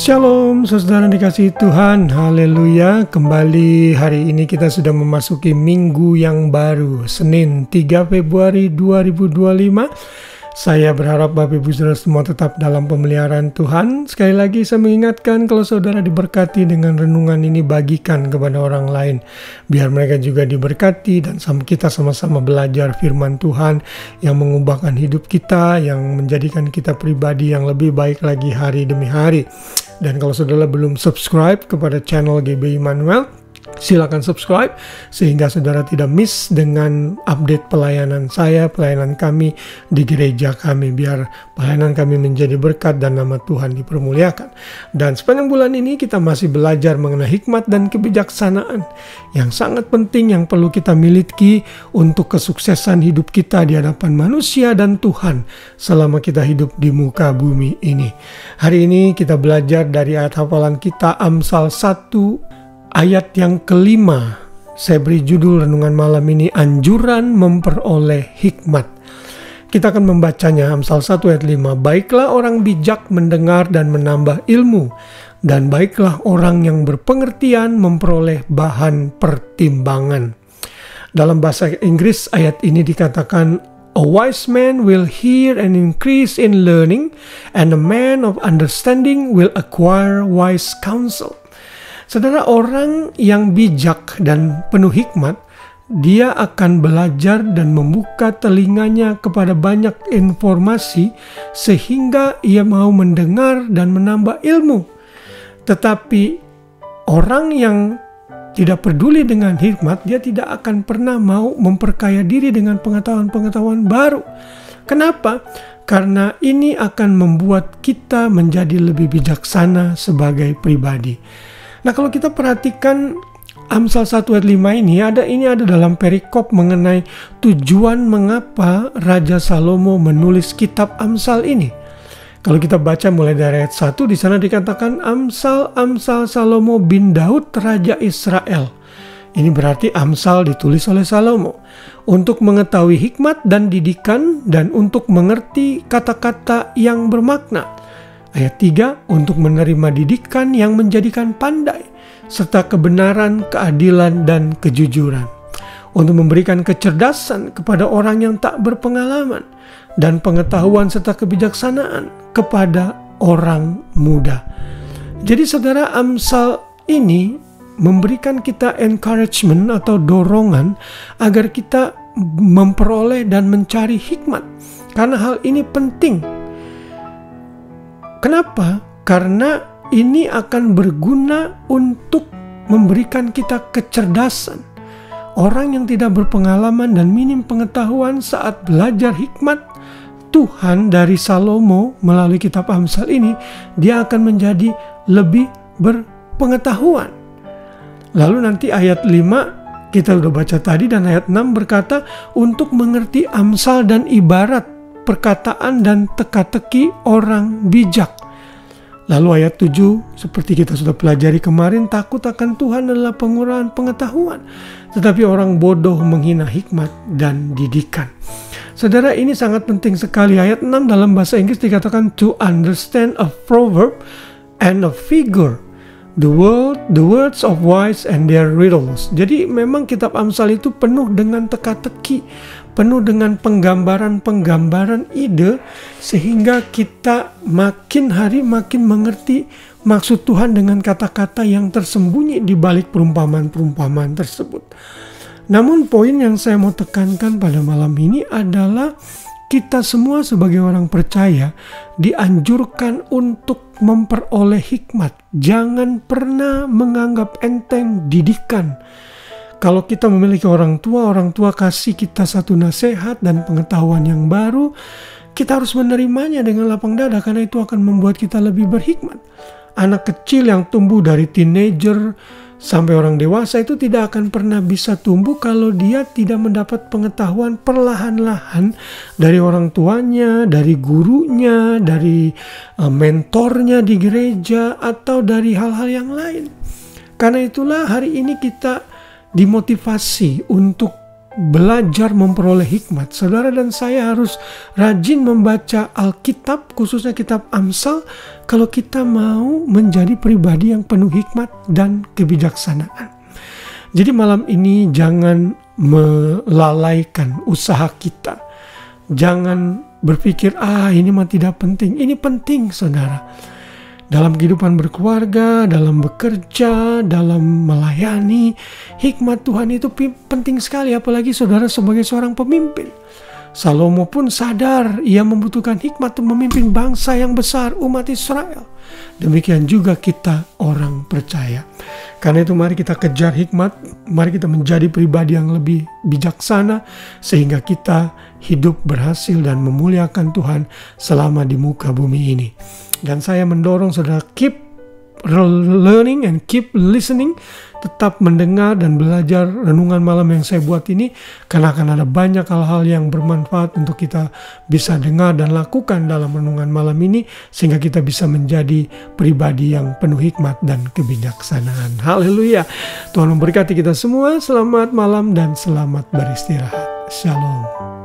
Shalom, saudara dikasihi Tuhan, haleluya. Kembali hari ini kita sudah memasuki minggu yang baru, Senin 3 Februari 2025. Saya berharap Bapak Ibu Saudara semua tetap dalam pemeliharaan Tuhan. Sekali lagi saya mengingatkan, kalau saudara diberkati dengan renungan ini, bagikan kepada orang lain, biar mereka juga diberkati dan kita sama-sama belajar firman Tuhan yang mengubahkan hidup kita, yang menjadikan kita pribadi yang lebih baik lagi hari demi hari. Dan kalau saudara belum subscribe kepada channel GB Immanuel, silakan subscribe sehingga saudara tidak miss dengan update pelayanan saya, pelayanan kami di gereja kami, biar pelayanan kami menjadi berkat dan nama Tuhan dipermuliakan. Dan sepanjang bulan ini kita masih belajar mengenai hikmat dan kebijaksanaan yang sangat penting yang perlu kita miliki untuk kesuksesan hidup kita di hadapan manusia dan Tuhan selama kita hidup di muka bumi ini. Hari ini kita belajar dari ayat hafalan kita Amsal 1 ayat yang kelima. Saya beri judul renungan malam ini, anjuran memperoleh hikmat. Kita akan membacanya, Amsal 1 ayat 5. Baiklah orang bijak mendengar dan menambah ilmu, dan baiklah orang yang berpengertian memperoleh bahan pertimbangan. Dalam bahasa Inggris ayat ini dikatakan, a wise man will hear and increase in learning, and a man of understanding will acquire wise counsel. Saudara, orang yang bijak dan penuh hikmat, dia akan belajar dan membuka telinganya kepada banyak informasi sehingga ia mau mendengar dan menambah ilmu. Tetapi orang yang tidak peduli dengan hikmat, dia tidak akan pernah mau memperkaya diri dengan pengetahuan-pengetahuan baru. Kenapa? Karena ini akan membuat kita menjadi lebih bijaksana sebagai pribadi. Nah, kalau kita perhatikan Amsal 1 ayat 5 ini ada dalam perikop mengenai tujuan mengapa Raja Salomo menulis kitab Amsal ini. Kalau kita baca mulai dari ayat 1, di sana dikatakan Amsal Salomo bin Daud Raja Israel. Ini berarti Amsal ditulis oleh Salomo untuk mengetahui hikmat dan didikan dan untuk mengerti kata-kata yang bermakna. Ayat 3, untuk menerima didikan yang menjadikan pandai, serta kebenaran, keadilan, dan kejujuran. Untuk memberikan kecerdasan kepada orang yang tak berpengalaman, dan pengetahuan serta kebijaksanaan kepada orang muda. Jadi saudara, Amsal ini memberikan kita encouragement atau dorongan agar kita memperoleh dan mencari hikmat. Karena hal ini penting. Kenapa? Karena ini akan berguna untuk memberikan kita kecerdasan. Orang yang tidak berpengalaman dan minim pengetahuan saat belajar hikmat Tuhan dari Salomo melalui kitab Amsal ini, dia akan menjadi lebih berpengetahuan. Lalu nanti ayat 5 kita sudah baca tadi, dan ayat 6 berkata untuk mengerti Amsal dan ibarat, perkataan dan teka-teki orang bijak. Lalu ayat 7, seperti kita sudah pelajari kemarin, takut akan Tuhan adalah pengurahan pengetahuan, tetapi orang bodoh menghina hikmat dan didikan. Saudara, ini sangat penting sekali. Ayat 6 dalam bahasa Inggris dikatakan to understand a proverb and a figure, the words of wise and their riddles. Jadi memang kitab Amsal itu penuh dengan teka-teki, penuh dengan penggambaran-penggambaran ide, sehingga kita makin hari makin mengerti maksud Tuhan dengan kata-kata yang tersembunyi di balik perumpamaan-perumpamaan tersebut. Namun poin yang saya mau tekankan pada malam ini adalah kita semua sebagai orang percaya dianjurkan untuk memperoleh hikmat. Jangan pernah menganggap enteng didikan. Kalau kita memiliki orang tua kasih kita satu nasihat dan pengetahuan yang baru, kita harus menerimanya dengan lapang dada, karena itu akan membuat kita lebih berhikmat. Anak kecil yang tumbuh dari teenager sampai orang dewasa itu tidak akan pernah bisa tumbuh kalau dia tidak mendapat pengetahuan perlahan-lahan dari orang tuanya, dari gurunya, dari mentornya di gereja, atau dari hal-hal yang lain. Karena itulah hari ini kita dimotivasi untuk belajar memperoleh hikmat, saudara dan saya harus rajin membaca Alkitab, khususnya kitab Amsal, kalau kita mau menjadi pribadi yang penuh hikmat dan kebijaksanaan. Jadi malam ini jangan melalaikan usaha kita. Jangan berpikir, ini mah tidak penting. Ini penting, saudara. Dalam kehidupan berkeluarga, dalam bekerja, dalam melayani, hikmat Tuhan itu penting sekali, apalagi saudara sebagai seorang pemimpin. Salomo pun sadar ia membutuhkan hikmat untuk memimpin bangsa yang besar, umat Israel. Demikian juga kita orang percaya. Karena itu mari kita kejar hikmat, mari kita menjadi pribadi yang lebih bijaksana, sehingga kita hidup berhasil dan memuliakan Tuhan selama di muka bumi ini. Dan saya mendorong saudara keep learning and keep listening, tetap mendengar dan belajar renungan malam yang saya buat ini, karena akan ada banyak hal-hal yang bermanfaat untuk kita bisa dengar dan lakukan dalam renungan malam ini, sehingga kita bisa menjadi pribadi yang penuh hikmat dan kebijaksanaan. Haleluya. Tuhan memberkati kita semua. Selamat malam dan selamat beristirahat. Shalom.